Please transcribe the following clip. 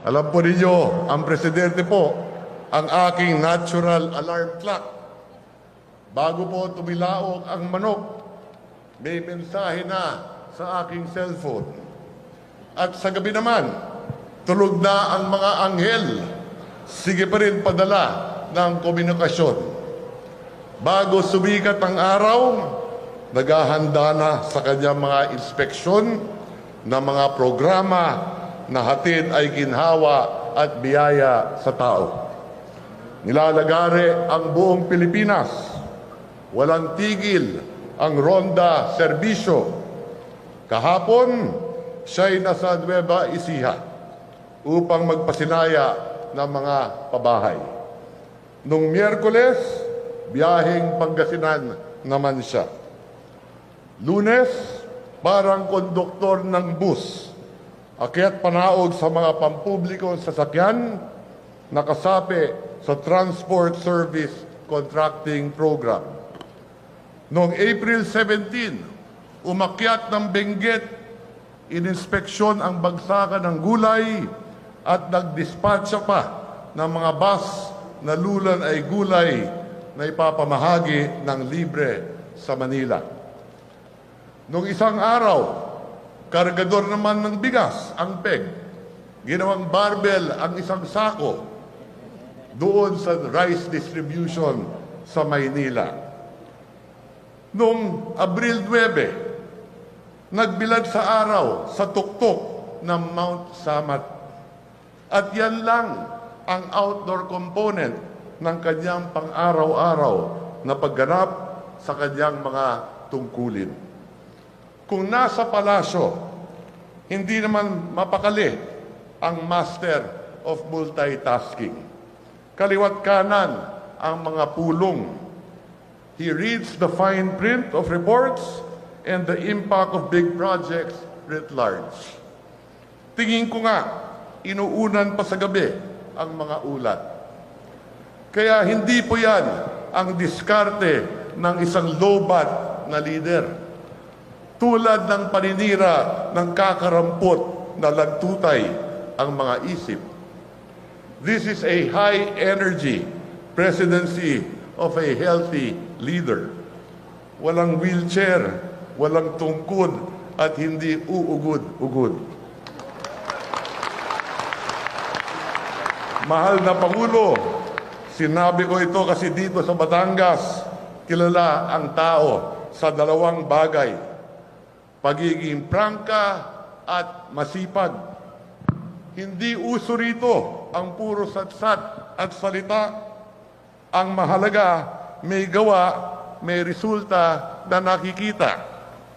Alam po ninyo, ang presidente po, ang aking natural alarm clock. Bago po tumilaok ang manok, may mensahe na sa aking cellphone. At sa gabi naman, tulog na ang mga anghel. Sige pa rin padala ng komunikasyon. Bago sumikat ang araw, naghahanda na sa kanyang mga inspeksyon na mga programa na hatid ay ginhawa at biyaya sa tao. Nilalagare ang buong Pilipinas. Walang tigil ang Ronda Serbisyo. Kahapon, siya'y nasa Nueva Ecija upang magpasinaya ng mga pabahay. Nung Miyerkules, biyaheng Pangasinan naman siya. Lunes, parang konduktor ng bus. Akyat panaog sa mga pampublikong sasakyan, nakasapi sa Transport Service Contracting Program. Noong April 17, umakyat ng Benguet, ininspeksyon ang bagsakan ng gulay at nagdispatcha pa ng mga bus na lulan ay gulay na ipapamahagi ng libre sa Manila. Noong isang araw, kargador naman ng bigas ang PEG. Ginawang barbell ang isang sako doon sa rice distribution sa Maynila. Noong Abril 9, nagbilad sa araw sa tuktok ng Mount Samat. At yan lang ang outdoor component ng kanyang pang-araw-araw na pagganap sa kanyang mga tungkulin. Kung nasa palasyo, hindi naman mapakali ang master of multitasking. Kaliwat kanan ang mga pulong. He reads the fine print of reports and the impact of big projects writ large. Tingin ko nga, inuunan pa sa gabi ang mga ulat. Kaya hindi po yan ang diskarte ng isang low-bat na leader. Tulad ng paninira ng kakarampot na lagtutay ang mga isip. This is a high-energy presidency of a healthy leader. Walang wheelchair, walang tungkod, at hindi uugod-ugod. Mahal na Pangulo, sinabi ko ito kasi dito sa Batangas, kilala ang tao sa dalawang bagay. Pagiging prangka at masipag. Hindi uso rito ang puro satsat at salita. Ang mahalaga, may gawa, may resulta na nakikita.